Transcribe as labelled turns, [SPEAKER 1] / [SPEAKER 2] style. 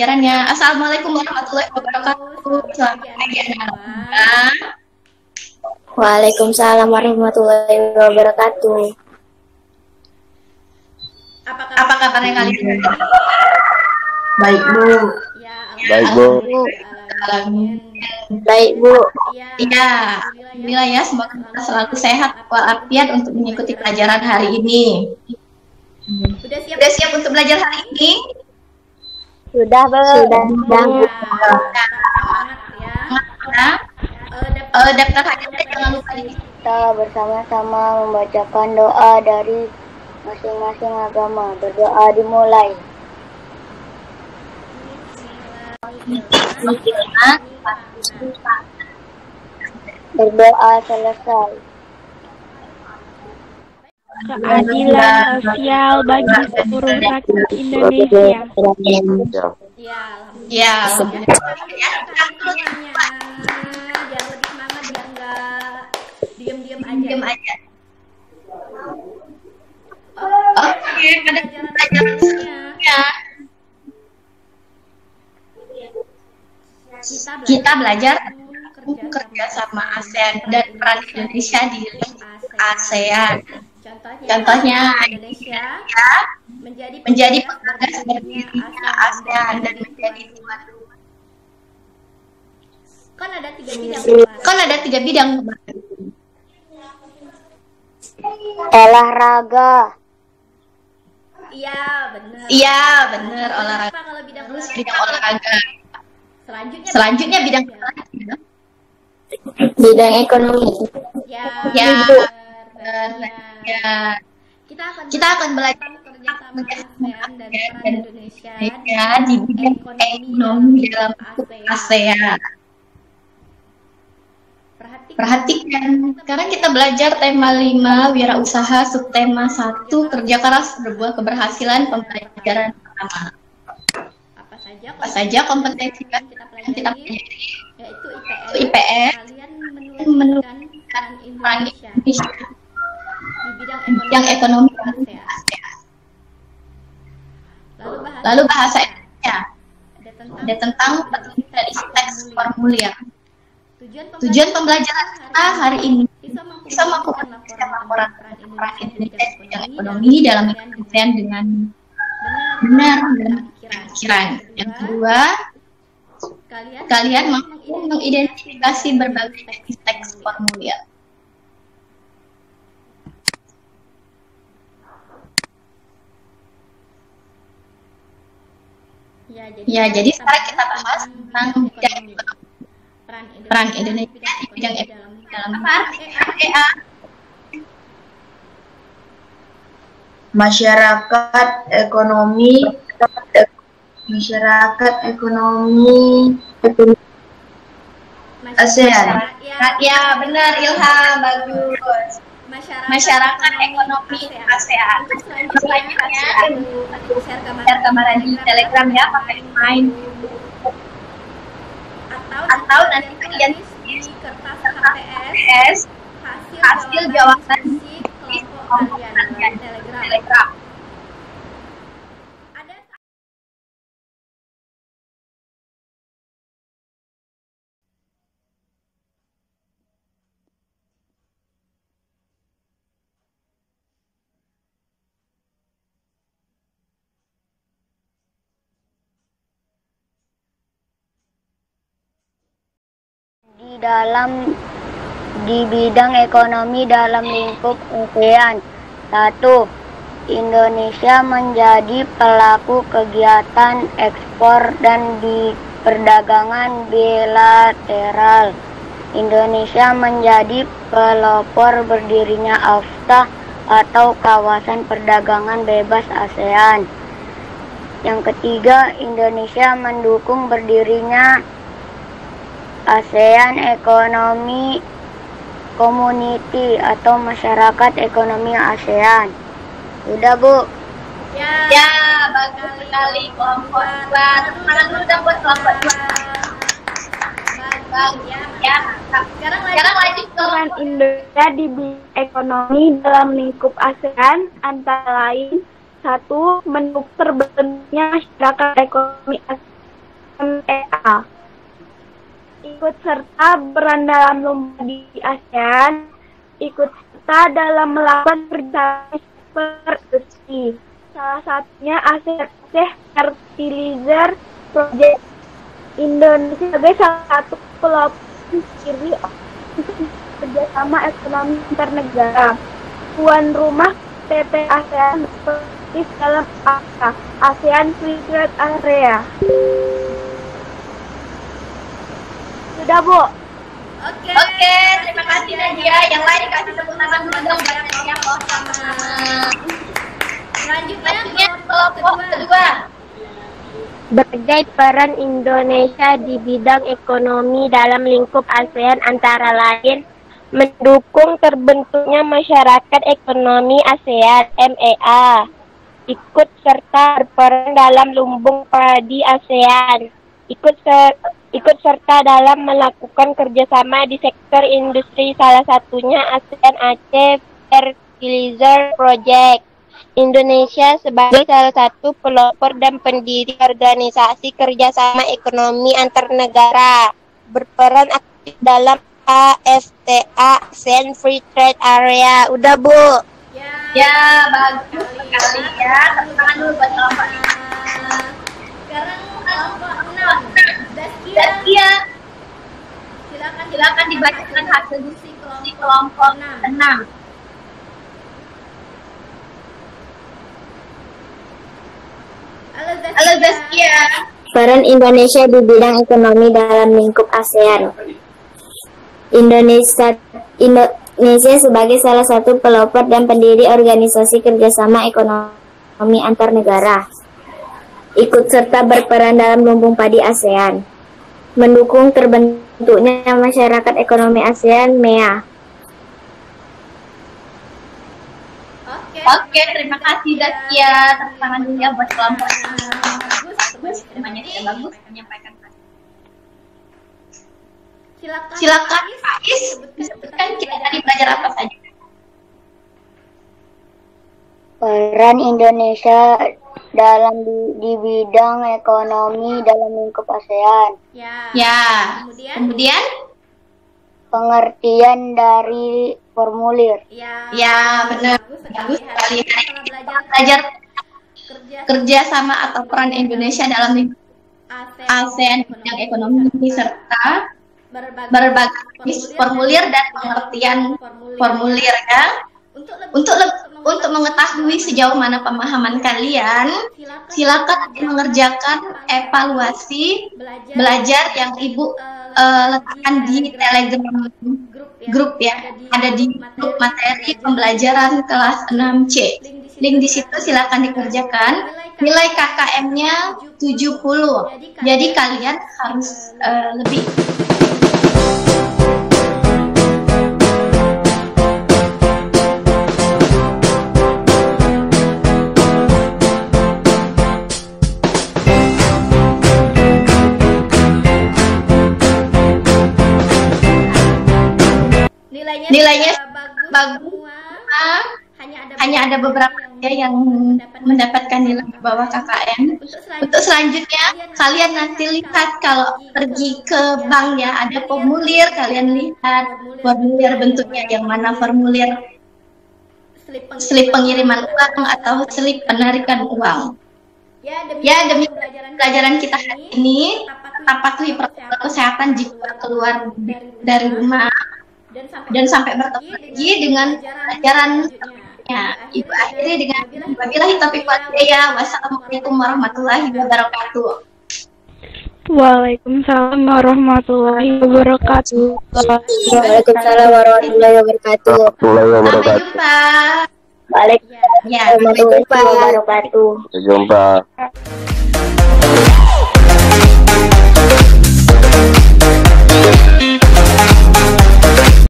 [SPEAKER 1] pembelajarannya. Assalamualaikum warahmatullahi wabarakatuh. Selamat pagi anak-anak.
[SPEAKER 2] Waalaikumsalam warahmatullahi wabarakatuh.
[SPEAKER 1] Apa kabarnya kalian?
[SPEAKER 3] Baik, Bu.
[SPEAKER 4] Baik, Bu.
[SPEAKER 2] Baik, Bu.
[SPEAKER 1] Iya, alhamdulillah ya. Semoga kita selalu sehat walafiat untuk mengikuti pelajaran hari ini. Sudah siap untuk belajar hari ini?
[SPEAKER 2] Sudah, Bu. Sudah.
[SPEAKER 1] Daftar hajatnya jangan lupa diisi.
[SPEAKER 2] Kita bersama-sama membacakan doa dari masing-masing agama. Berdoa dimulai. Berdoa selesai.
[SPEAKER 5] Keadilan sosial bagi seluruh rakyat Indonesia.
[SPEAKER 1] Ya,
[SPEAKER 6] biar lebih semangat, biar nggak diem aja.
[SPEAKER 1] Oke, pada pelajaran sebelumnya kita belajar kerja sama ASEAN dan peran Indonesia di ASEAN. Contohnya Indonesia menjadi penggagas berdirinya ASEAN dan menjadi tuan. Kan ada tiga bidang.
[SPEAKER 2] Olahraga.
[SPEAKER 1] Iya, benar olahraga. Terus bidang olahraga. Selanjutnya bidang
[SPEAKER 2] Bidang ekonomi.
[SPEAKER 1] ya. Kita akan belajar tentang ASEAN dan peran Indonesia di bidang ekonomi dalam ASEAN. Perhatikan, sekarang kita belajar tema 5, wirausaha, subtema 1, kerja keras berbuah keberhasilan, pembelajaran pertama. Apa saja kompetensi yang kita pelajari, yaitu IPS, menunjukkan peran Indonesia di bidang ekonomi ASEAN. Lalu bahasa Indonesia, ada tentang pentingnya tradisi teks formulir. Tujuan pembelajaran kita hari ini bisa mengkomunikasikan laporan peran Indonesia di bidang ekonomi dalam penelitian dengan benar dan pikiran. Yang kedua, kalian mampu mengidentifikasi berbagai jenis teks formulir. Ya, jadi sekarang kita bahas tentang bidang ekonomi. Peran Indonesia di bidang ekonomi dalam REA.
[SPEAKER 3] Masyarakat ekonomi ASEAN.
[SPEAKER 1] Ya, benar Ilham, bagus. Masyarakat ekonomi ASEAN. Selanjutnya, share gambaran di Telegram ya, pakai main. Atau nanti kalian di kertas HPS hasil jawaban di kelompok kalian Telegram.
[SPEAKER 2] Di bidang ekonomi dalam lingkup ASEAN. 1. Indonesia menjadi pelaku kegiatan ekspor dan di perdagangan bilateral. Indonesia menjadi pelopor berdirinya AFTA atau Kawasan Perdagangan Bebas ASEAN. Yang ketiga, Indonesia mendukung berdirinya ASEAN Economic Community atau Masyarakat Ekonomi ASEAN. Udah, Bu?
[SPEAKER 1] Ya, bagus sekali kelompok 2. Tangan dulu dong buat kelompok 2. Bagus ya. Sekarang lanjut ke
[SPEAKER 5] Peran Indonesia di bidang ekonomi dalam lingkup ASEAN antara lain 1. Mendukung terbentuknya masyarakat ekonomi ASEAN. MEA. Ikut serta peran dalam lomba di ASEAN, ikut serta dalam melakukan kerjasama industri. Salah satunya Aceh Fertilizer Project. Indonesia sebagai salah satu pelopor diri kerjasama ekonomi internegara. Tuan rumah PT ASEAN beraktif dalam ASEAN Free Trade Area. Sudah, Bu.
[SPEAKER 1] Oke, terima kasih Nadia. Yang lain kasih tepuk tangan dulu dong buat Nadia. Selanjutnya kelompok kedua.
[SPEAKER 2] Sebagai peran Indonesia di bidang ekonomi dalam lingkup ASEAN antara lain mendukung terbentuknya Masyarakat Ekonomi ASEAN (MEA), ikut serta berperan dalam lumbung padi ASEAN, ikut serta dalam melakukan kerjasama di sektor industri, salah satunya ASEAN Aceh Fertilizer Project. Indonesia sebagai salah satu pelopor dan pendiri organisasi kerjasama ekonomi antar negara, berperan aktif dalam AFTA ASEAN Free Trade Area. Udah, Bu?
[SPEAKER 1] Ya, bagus sekali ya. Tepuk tangan dulu buat kelompok ini. Sekarang kelompok 6. Zaskia. Silakan dibacakan hasil diskusi kelompok 6. Halo Zaskia.
[SPEAKER 2] Peran Indonesia di bidang ekonomi dalam lingkup ASEAN. Indonesia sebagai salah satu pelopor dan pendiri organisasi kerjasama ekonomi antar negara, ikut serta berperan dalam lumbung padi ASEAN, mendukung terbentuknya Masyarakat Ekonomi ASEAN (MEA).
[SPEAKER 1] Oke, terima kasih Zaskia. Tepuk tangan dulu ya buat kelompok. Bagus, temanya sudah bagus menyampaikan. Silakan Ais, disebutkan kita tadi belajar apa saja.
[SPEAKER 2] Peran Indonesia dalam di bidang ekonomi dalam lingkup ASEAN.
[SPEAKER 1] Ya. Kemudian
[SPEAKER 2] pengertian dari formulir.
[SPEAKER 1] Ya, benar. Bagus sekali. Kita belajar kerjasama atau peran Indonesia dalam lingkup ASEAN bidang ekonomi serta berbagai formulir dan pengertian formulir ya. Untuk mengetahui sejauh mana pemahaman kalian, silakan mengerjakan evaluasi belajar yang Ibu letakkan di Telegram grup ya, ada di grup materi pembelajaran kelas 6C. Link di situ silakan dikerjakan. Nilai KKM-nya 70. Jadi kalian harus lebih. Nilainya bagus. Hanya ada beberapa yang mendapatkan nilai di bawah KKM. Untuk selanjutnya, kalian nanti lihat kalau pergi ke bank ya, ada formulir, kalian lihat formulir bentuknya yang mana, formulir slip pengiriman uang atau slip penarikan uang. Ya, demi pelajaran kita hari ini, tetap patuhi protokol kesehatan jika keluar dari rumah. Dan sampai bertemu lagi dengan pelajaran ya, Ibu akhiri dengan wabillahi taufiq wal hidayah. Wassalamualaikum warahmatullahi wabarakatuh.
[SPEAKER 5] Waalaikumsalam warahmatullahi wabarakatuh.
[SPEAKER 2] Waalaikumsalam warahmatullahi wabarakatuh.
[SPEAKER 1] Sampai jumpa.
[SPEAKER 2] Waalaikumsalam warahmatullahi wabarakatuh.
[SPEAKER 4] Sampai jumpa.